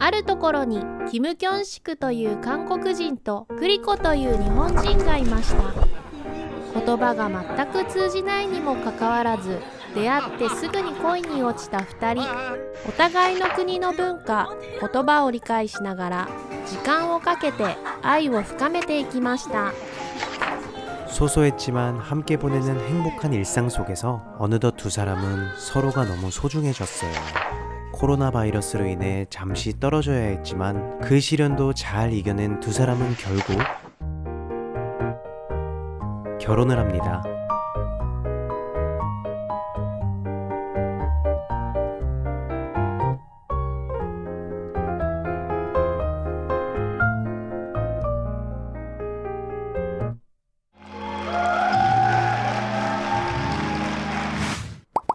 あるところにキム・キョンシクという韓国人とクリコという日本人がいました。言葉が全く通じないにもかかわらず、出会ってすぐに恋に落ちた2人。お互いの国の文化、言葉を理解しながら時間をかけて愛を深めていきました。 소소했지만 함께 보내는 행복한 일상 속에서 어느덧 두 사람은 서로가 너무 소중해졌어요. 코로나 바이러스로 인해 잠시 떨어져야 했지만 그 시련도 잘 이겨낸 두 사람은 결국 결혼을 합니다.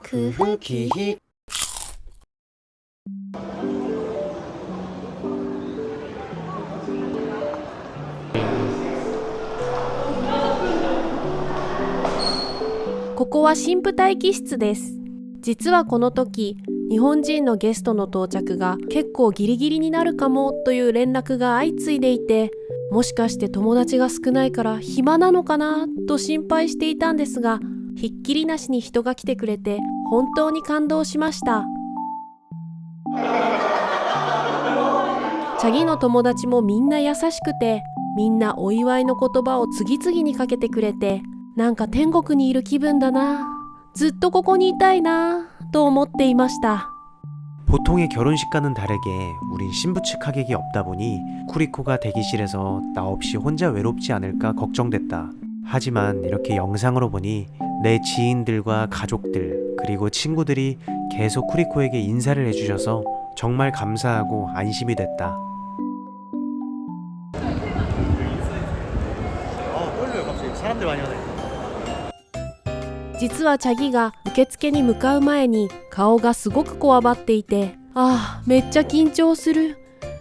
그 후기ここは新婦待機室です。実はこの時、日本人のゲストの到着が結構ギリギリになるかもという連絡が相次いでいて、もしかして友達が少ないから暇なのかなと心配していたんですが、ひっきりなしに人が来てくれて本当に感動しました。チャギの友達もみんな優しくて、みんなお祝いの言葉を次々にかけてくれて、なんか天国にいる気分だな、ずっとここにいたいなと思っていました。 보통의 결혼식과는 다르게 우린 신부 측 하객이 없다 보니 쿠리코가 대기실에서 나 없이 혼자 외롭지 않을까 걱정됐다. 하지만 이렇게 영상으로 보니 내 지인들과 가족들 그리고 친구들이 계속 쿠리코에게 인사를 해주셔서 정말 감사하고 안심이 됐다. 떨려요. 갑자기 사람들 많이 오네. 実はチャギが受付に向かう前に顔がすごくこわばっていて、ああめっちゃ緊張する、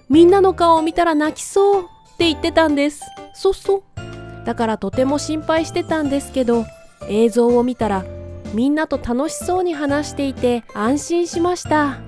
みんなの顔を見たら泣きそうって言ってたんです。だからとても心配してたんですけど、映像を見たらみんなと楽しそうに話していて安心しました。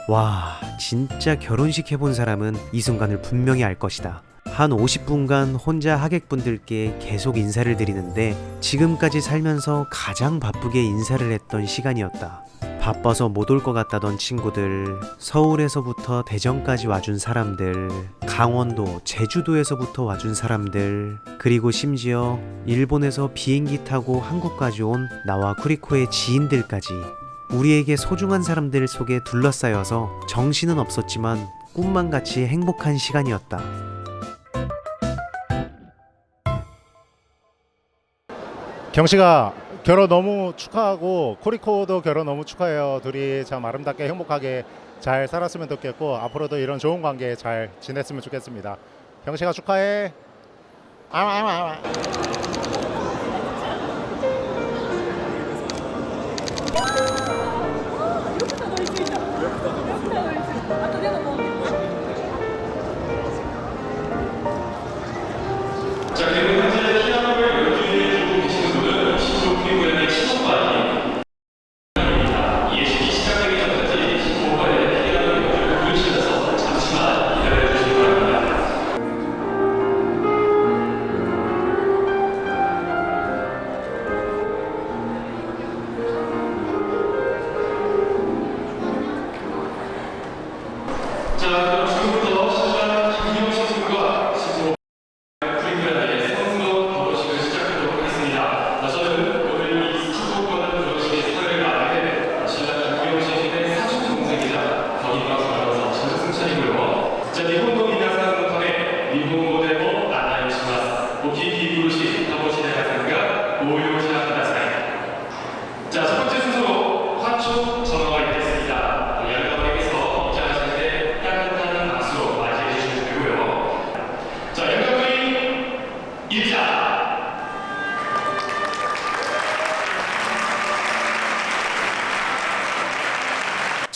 와, 진짜 결혼식 해본 사람은 이 순간을 분명히 알 것이다. 한 50분간 혼자 하객분들께 계속 인사를 드리는데 지금까지 살면서 가장 바쁘게 인사를 했던 시간이었다. 바빠서 못 올 것 같다던 친구들, 서울에서부터 대전까지 와준 사람들, 강원도, 제주도에서부터 와준 사람들, 그리고 심지어 일본에서 비행기 타고 한국까지 온 나와 쿠리코의 지인들까지 우리에게 소중한 사람들 속에 둘러싸여서 정신은 없었지만 꿈만 같이 행복한 시간이었다. 경씨가 결혼 너무 축하하고 쿠리코도 결혼 너무 축하해요. 둘이 참 아름답게 행복하게 잘 살았으면 좋겠고 앞으로도 이런 좋은 관계 잘 지냈으면 좋겠습니다. 경씨가 축하해.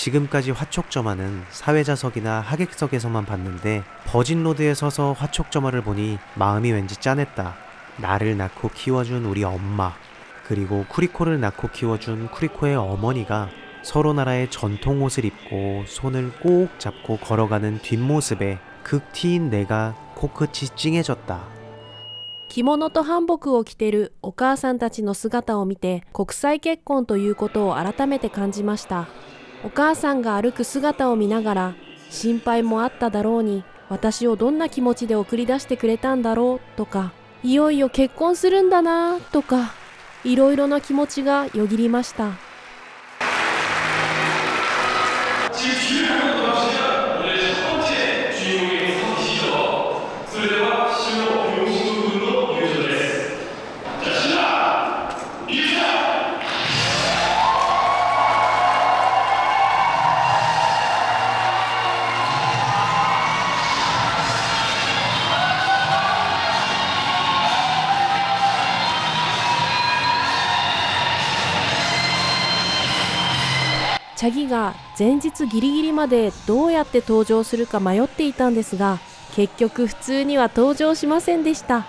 지금까지 화촉점화는 사회자석이나 하객석에서만 봤는데 버진로드에 서서 화촉점화를 보니 마음이 왠지 짠했다. 나를 낳고 키워준 우리 엄마, 그리고 쿠리코를 낳고 키워준 쿠리코의 어머니가 서로 나라의 전통 옷을 입고 손을 꼭 잡고 걸어가는 뒷모습에 극티인 내가 코끝이 찡해졌다. 着物と韓服を着てるお母さんたちの姿を見て、国際結婚ということを改めて感じました。お母さんが歩く姿を見ながら、心配もあっただろうに、私をどんな気持ちで送り出してくれたんだろうとか、いよいよ結婚するんだなとか、いろいろな気持ちがよぎりました。チャギが前日ギリギリまでどうやって登場するか迷っていたんですが、結局普通には登場しませんでした。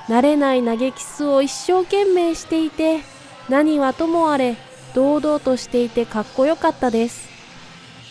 慣れない投げキスを一生懸命していて、何はともあれ堂々としていてかっこよかったです。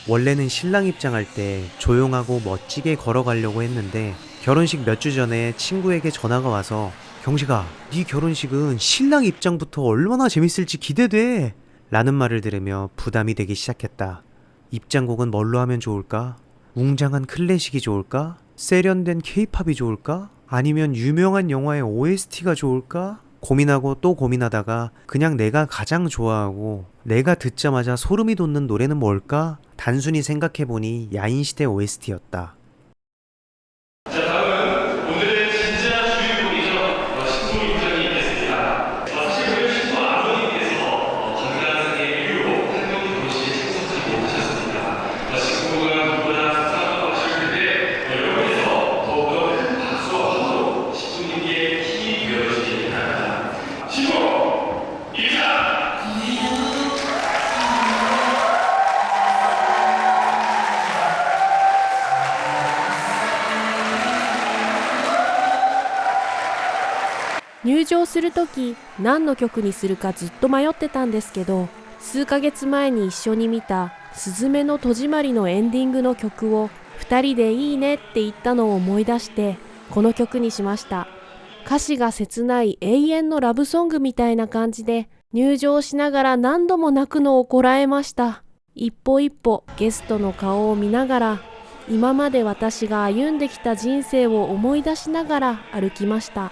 원래는 신랑 입장할 때 조용하고 멋지게 걸어가려고 했는데 결혼식 몇 주 전에 친구에게 전화가 와서 경식아, 네 결혼식은 신랑 입장부터 얼마나 재밌을지 기대돼 라는 말을 들으며 부담이 되기 시작했다. 입장곡은 뭘로 하면 좋을까? 웅장한 클래식이 좋을까? 세련된 케이팝이 좋을까? 아니면 유명한 영화의 OST가 좋을까? 고민하고 또 고민하다가 그냥 내가 가장 좋아하고 내가 듣자마자 소름이 돋는 노래는 뭘까? 단순히 생각해보니 야인시대 OST였다.入場するとき何の曲にするかずっと迷ってたんですけど、数ヶ月前に一緒に見たすずめの戸締まりのエンディングの曲を2人でいいねって言ったのを思い出してこの曲にしました。歌詞が切ない永遠のラブソングみたいな感じで入場しながら何度も泣くのをこらえました。一歩一歩ゲストの顔を見ながら今まで私が歩んできた人生を思い出しながら歩きました。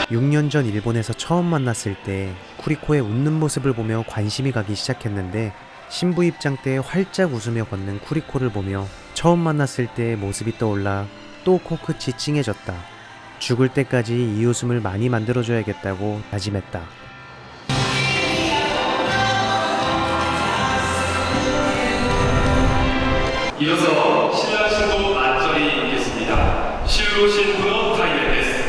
6년 전 일본에서 처음 만났을 때 쿠리코의 웃는 모습을 보며 관심이 가기 시작했는데 신부 입장 때 활짝 웃으며 걷는 쿠리코를 보며 처음 만났을 때의 모습이 떠올라 또 코끝이 찡해졌다. 죽을 때까지 이 웃음을 많이 만들어줘야겠다고 다짐했다. 이어서 신랑 신부 맞절이 있겠습니다. 신부 신부의 타이밍です.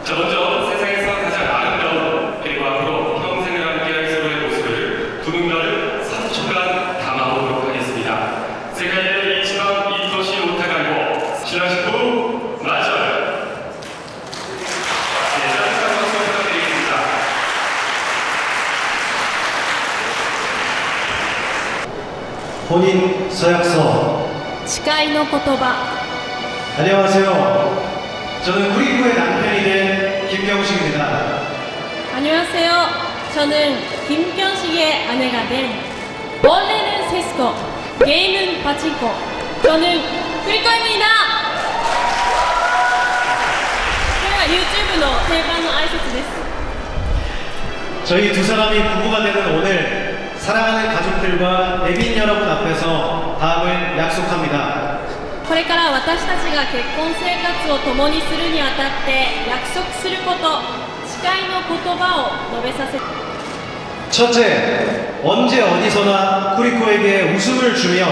자, 먼저 세상에서 가장 아름다운 그리고 앞으로 평생을 함께할 서로의 모습을 두 눈가를 3초간 담아보도록 하겠습니다. 세계의 이치방 이토시 오타가이고 신랑 신부 맞절. 네, 따뜻한 박수 부탁드리겠습니다. 혼인 서약서. 誓いの言葉. 안녕하세요. 저는 쿠리코의 남편이 된 김경식입니다. 안녕하세요. 저는 김경식의 아내가 된 원래는 세스코, 게임은 파친코. 저는 쿠리코입니다. これは YouTube の定番の挨拶です. 저희 두 사람이 부부가 되는 오늘 사랑하는 가족들과 내빈 여러분 앞에서 다음을 약속합니다. これから私たちが結婚生活を共にするにあたって約束すること、誓いの言葉を述べさせて。 첫째, 언제 어디서나 쿠리코에게 웃음을 주며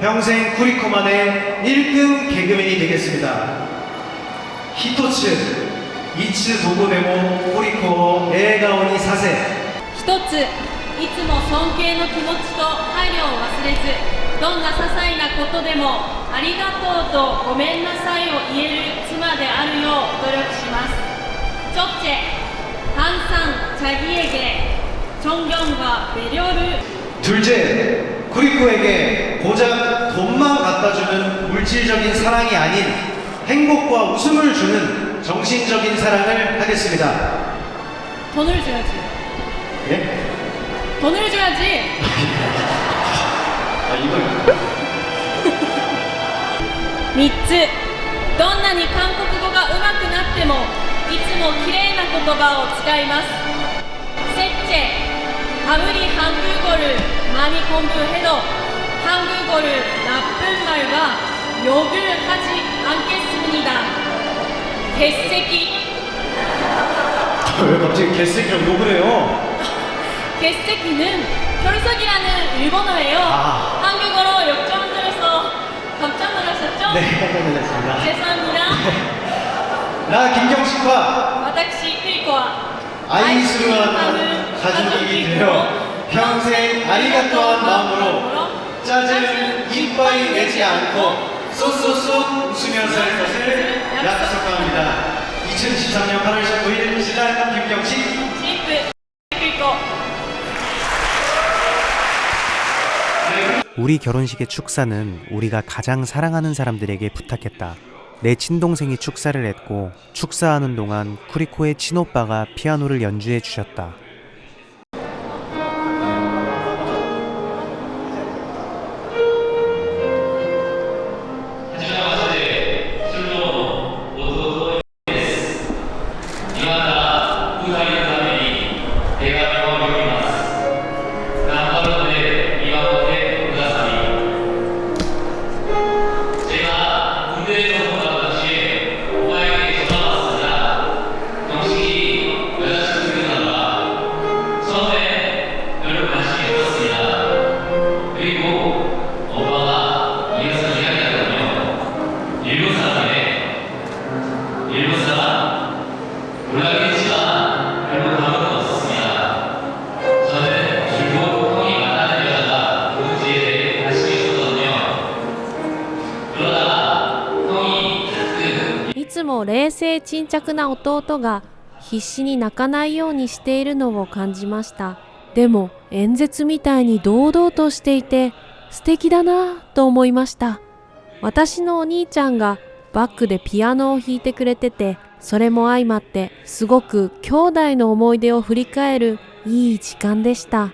평생 쿠리코만의 1등 개그맨이 되겠습니다. 히토츠, 이츠 도구데모 쿠리코 에가오니 사세. 一ついつも尊敬の気持ちと配慮を忘れず、どんな些細なことでもありがとうとごめんなさいを言える妻であるよう努力します。チョッチェ、항상 자기에게 존경과 배려를. 둘째, 쿠리코에게 고작 돈만 갖다주는 물질적인 사랑이 아닌 행복과 웃음을 주는 정신적인 사랑을 하겠습니다. 돈을 줘야지. 예? 돈을 줘야지. 아, 이걸. 3つ、どんなに韓国語が上手くなってもいつも綺麗な言葉を使います。セッチェ、アムリハングゴルマニコンブヘドハングゴルナップン말과 욕을 하지 않겠습니다. 개새끼. 왜 갑자기 개새끼랑 욕을 해요? 개새끼는 결석이라는 일본어예요. 아. 한국어로 역전들어서 깜짝 놀라셨죠? 네, 깜짝 놀랐습니다. 죄송합니다. 나 김경식과 私クリコは 아이스루하는 가족이 되어 평생 아리가또한 마음으로 짜증 이빠이 내지 않고 쏘쏘쏘 웃으면서 살 것을 약속합니다. 2013년 8월 19일 신랑 김경식. 新婦クリコ。 우리 결혼식의 축사는 우리가 가장 사랑하는 사람들에게 부탁했다. 내 친동생이 축사를 했고 축사하는 동안 쿠리코의 친오빠가 피아노를 연주해 주셨다.冷静沈着な弟が必死に泣かないようにしているのを感じました。でも演説みたいに堂々としていて素敵だなと思いました。私のお兄ちゃんがバックでピアノを弾いてくれてて、それも相まってすごく兄弟の思い出を振り返るいい時間でした。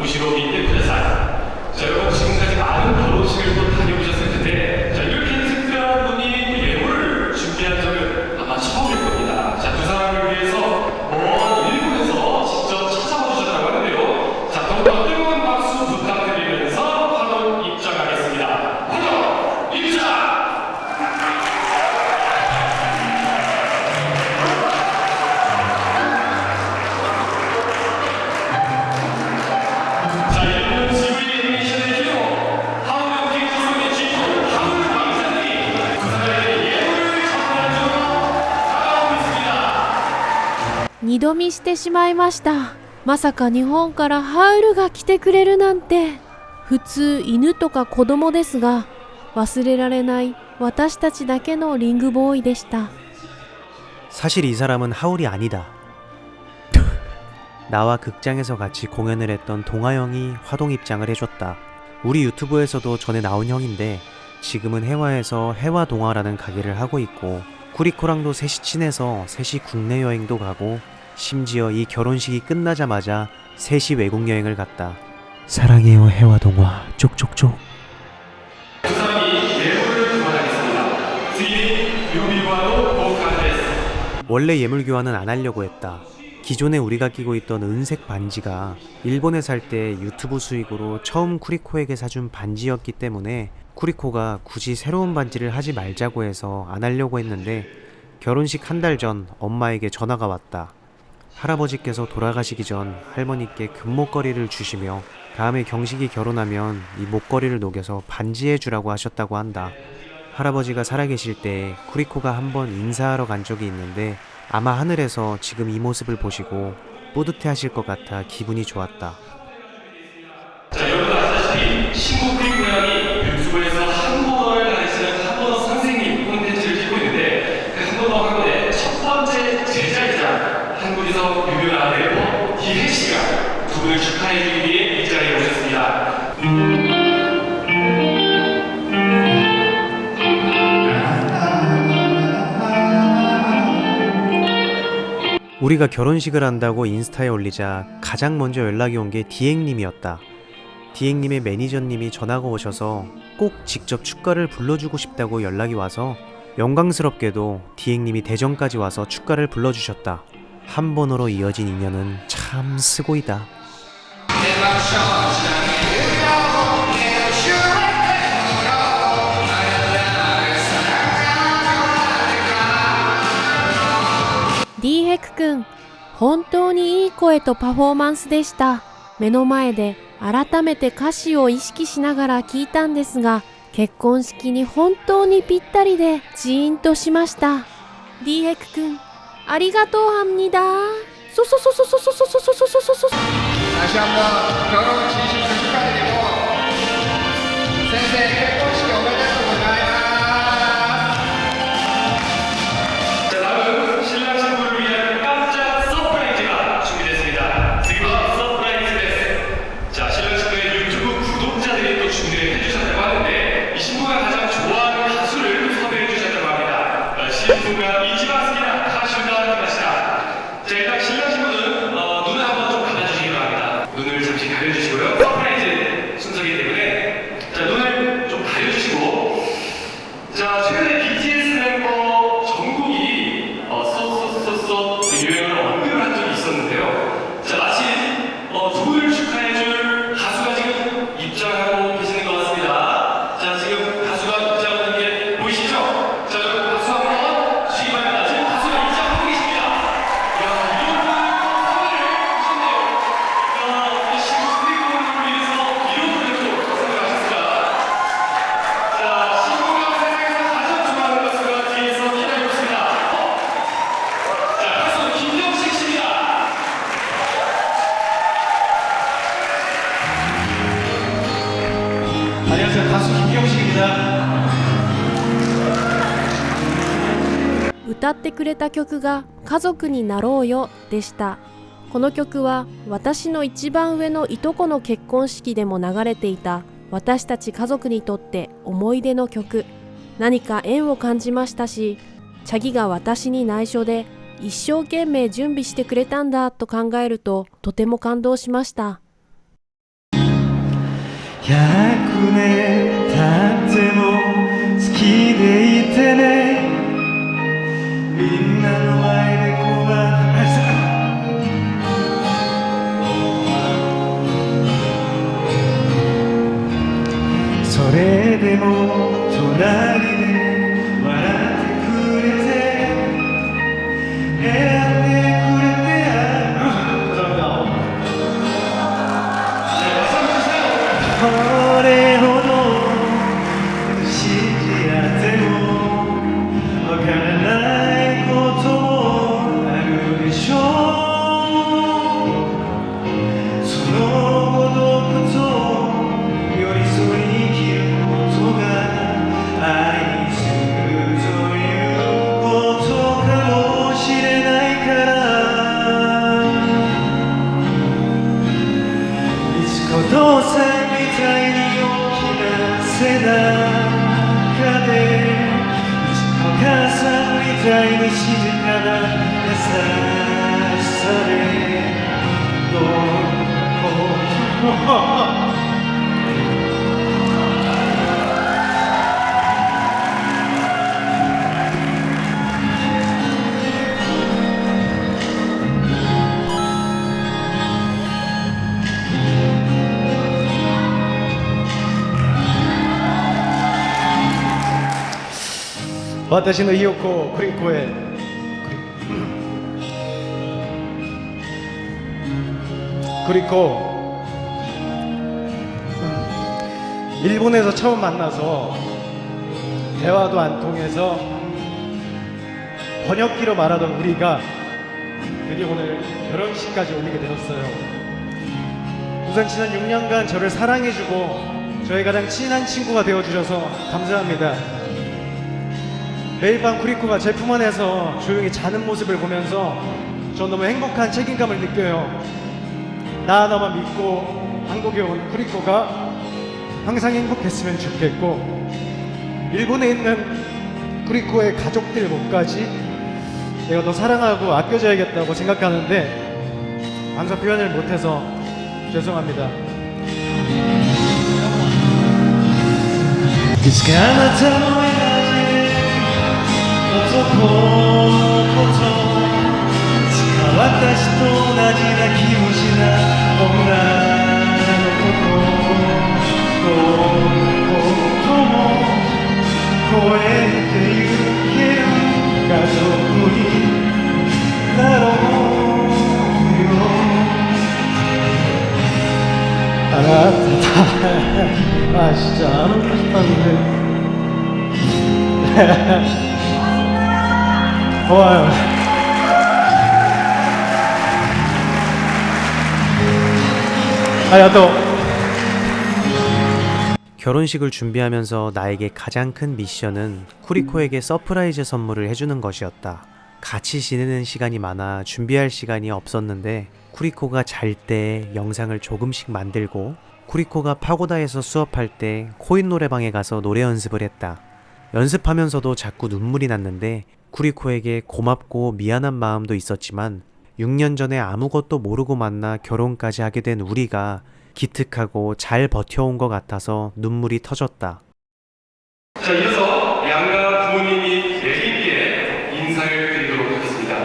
後ろを見てください。자 여러분 지금까지 많은 결혼식을 또 다녀오셨을 텐데 자 이렇게 특별한 분이 예물을 준비한 적은 아마 처음일 겁니다. 자 두 사람을 위해서 일본에서 직접 찾아와 주셨다고 하는데요. 자 더욱더 뜨거운 박수 부탁드리면서 화동 입장하겠습니다. 화동 입장!二度見してしまいました。まさか日本からハウルが来てくれるなんて。普通犬とか子供ですが、忘れられない私たちだけのリングボーイでした。 사실 이 사람은 하울이 아니다. 나와 극장에서 같이 공연을 했던 동아 형이 화동 입장을 해줬다. 우리 유튜브에서도 전에 나온 형인데 지금은 해화에서 해화동화라는 가게를 하고 있고 쿠리코랑도 셋이 친해서 셋이 국내 여행도 가고 심지어 이 결혼식이 끝나자마자 셋이 외국 여행을 갔다. 사랑해요 해화동화 쪽쪽쪽. 두 사람이 예물을 교환하겠습니다. 次に指輪の交換です。 원래 예물 교환은 안 하려고 했다. 기존에 우리가 끼고 있던 은색 반지가 일본에 살 때 유튜브 수익으로 처음 쿠리코에게 사준 반지였기 때문에 쿠리코가 굳이 새로운 반지를 하지 말자고 해서 안 하려고 했는데 결혼식 한 달 전 엄마에게 전화가 왔다. 할아버지께서 돌아가시기 전 할머니께 금목걸이를 주시며 다음에 경식이 결혼하면 이 목걸이를 녹여서 반지해 주라고 하셨다고 한다. 할아버지가 살아계실 때 쿠리코가 한번 인사하러 간 적이 있는데 아마 하늘에서 지금 이 모습을 보시고 뿌듯해 하실 것 같아 기분이 좋았다. 자, 여러분 아시다시피 신곡 크리코 양이 유튜브에서 한국어를 가르치는 한국어 선생님 콘텐츠를 찍고 있는데 그 한국어 학원의 첫 번째 제자이자 한국에서 유명한 래퍼 디해 씨가 두 분을 축하해 주기 위해 이 자리에 오셨습니다. 우리가 결혼식을 한다고 인스타에 올리자 가장 먼저 연락이 온 게 디행님이었다. 디행님의 매니저님이 전화가 오셔서 꼭 직접 축가를 불러주고 싶다고 연락이 와서 영광스럽게도 디행님이 대전까지 와서 축가를 불러주셨다. 한 번으로 이어진 인연은 참 스고이다. D ヘク君、本当にいい声とパフォーマンスでした。目の前で改めて歌詞を意識しながら聞いたんですが、結婚式に本当にぴったりでジーンとしました。D ヘク君、ありがとう합니다。そそそそそそそそそそそそ。 다시 한번 결혼 진심으로 축하드리고 센세 결혼식 오메데토 고자이마스. 자, 다음은 신랑 신부를 위한 깜짝 서프라이즈가 준비됐습니다. 지금 서프라이즈 데스. 자, 신랑 신부의 유튜브 구독자들이 또 준비를 해주셨다고 하는데 이 신부가 가장 좋아하는 가수를 또 섭외해 주셨다고 합니다. 신부가 이치마스키나 가수가 기마시다. 자, 일단 신랑 신부는 눈을 한번 좀 감아주시기 바랍니다. 눈을 잠시 가려주시고요. 서프라이즈 순서이기 때문에 자, 눈을 좀 가려주시고 자, 최근에 BTS 멤버 정국이 유행을 언급을 한 적이 있었는데요. 자, 마침 두 분을 축하해줄 가수가 지금 입장하고 계시는 것 같습니다. 자, 지금 가수가 입장하는 게 보이시죠? 자, 여러분 박수 한번 주시기 바랍니다. 지금 가수가 입장하고 계십니다. 야, 이런 분을 섭외를 주셨네요. 야, 이 신곡 크리코를 위해서 이런 분을 또 섭외하셨습니다. 자, 신곡을 세상에서 가장 좋아하는 가수가 뒤에서 기다리고 있습니다. 자, 가수 김경식 씨입니다. 안녕하세요. 가수 김경식입니다. 歌ってくれた曲が家族になろうよでした。この曲は私の一番上のいとこの結婚式でも流れていた私たち家族にとって思い出の曲。何か縁を感じましたし、チャギが私に内緒で一生懸命準備してくれたんだと考えるととても感動しました。100年経っても好きでいてねみんなの前で困るそれでも隣で笑ってくれて選んでくれてこれほど信じ合ってもわからないこともあるでしょうその孤独と寄り添い生きることが愛するということかもしれないからいつかお父さんみたいに大きな背中でいつかお母さんみたいに静かな優しさでどこも私のひよこクリコへ그리고 일본에서 처음 만나서 대화도 안 통해서 번역기로 말하던 우리가 드디어 오늘 결혼식까지 올리게 되었어요. 우선 지난 6년간 저를 사랑해주고 저의 가장 친한 친구가 되어주셔서 감사합니다. 매일 밤 쿠리코가 제 품 안에서 조용히 자는 모습을 보면서 전 너무 행복한 책임감을 느껴요. 나 너만 믿고 한국에 온 쿠리코가 항상 행복했으면 좋겠고 일본에 있는 쿠리코의 가족들 목까지 내가 더 사랑하고 아껴줘야겠다고 생각하는데 항상 표현을 못해서 죄송합니다. いつかあなたの笑顔のこといつか私と同じな気持ちな女の子と今後も超えてゆける家族になろうよあなた明日あの人おいありがとう 결혼식을 준비하면서 나에게 가장 큰 미션은 쿠리코에게 서프라이즈 선물을 해주는 것이었다. 같이 지내는 시간이 많아 준비할 시간이 없었는데 쿠리코가 잘 때 영상을 조금씩 만들고 쿠리코가 파고다에서 수업할 때 코인 노래방에 가서 노래 연습을 했다. 연습하면서도 자꾸 눈물이 났는데 쿠리코에게 고맙고 미안한 마음도 있었지만 6년 전에 아무것도 모르고 만나 결혼까지 하게 된 우리가 기특하고 잘 버텨온 것 같아서 눈물이 터졌다. 자, 이어서 양가 부모님이 내림께 인사를 드리도록 하겠습니다.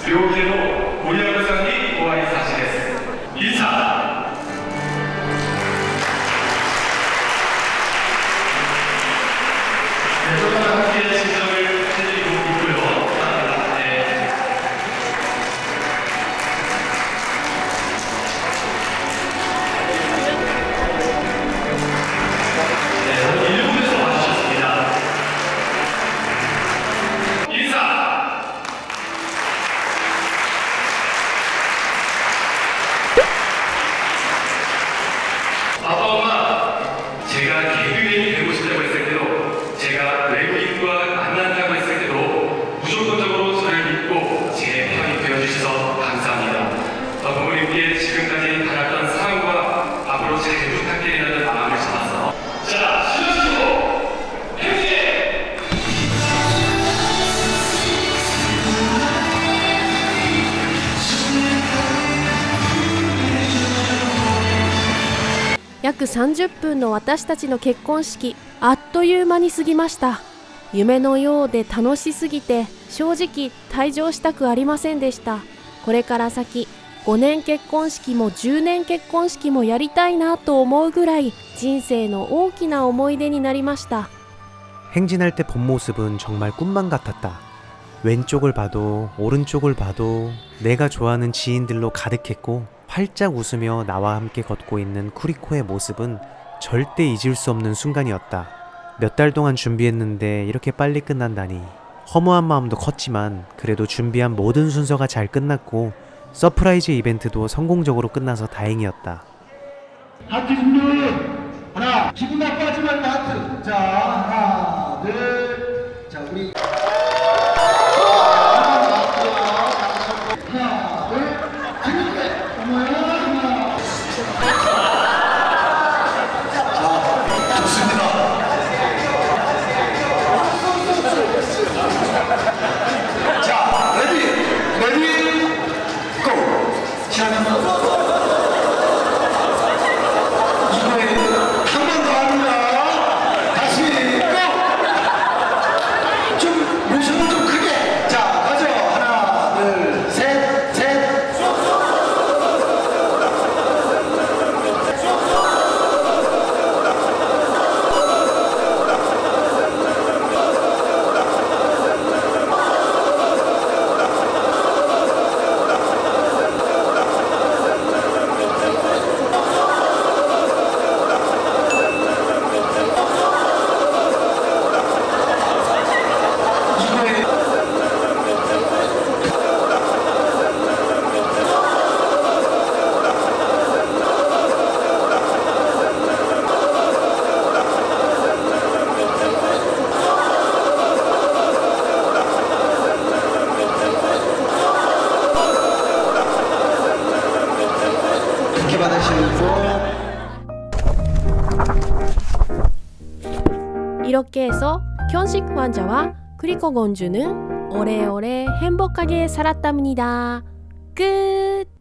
료케노 고리아부상이 고아이사시데스. 인사! 네, 조금 함께 진정을 해드리고 있고요. 네. 네, 오늘 일본에서 와주셨습니다. 인사! 아빠, 엄마, 제가 개그맨이 되고 싶다고 했을 때도 제가 외국인과 만난다고 했을 때도 무조건적으로 저를 믿고 제 편이 되어주셔서 감사합니다. 부모님께 지금까지 받았던 사랑과 앞으로 제 부탁드리는 마음을 담아서 자, 실어주시고 행진!約30分の私たちの結婚式、あっという間に過ぎました。夢のようで楽しすぎて正直退場したくありませんでした。これから先5年結婚式も10年結婚式もやりたいなと思うぐらい人生の大きな思い出になりました。 행진할 때 본 모습은 정말 꿈만 같았다. 왼쪽을 봐도 오른쪽을 봐도 내가 좋아하는 지인들로 가득했고 활짝 웃으며 나와 함께 걷고 있는 쿠리코의 모습은 절대 잊을 수 없는 순간이었다. 몇 달 동안 준비했는데 이렇게 빨리 끝난다니. 허무한 마음도 컸지만 그래도 준비한 모든 순서가 잘 끝났고 서프라이즈 이벤트도 성공적으로 끝나서 다행이었다. 하트 준비 하나 기분 나빠하지 말고 하트 자 하나 둘 자 우리 하나 둘 재밌게 어머야 하나 자 좋습니다 자 레디 고 시작합니다 받으시고. 이렇게 해서 견식 환자와 크리코 공주는 오래오래 행복하게 살았답니다. 끝!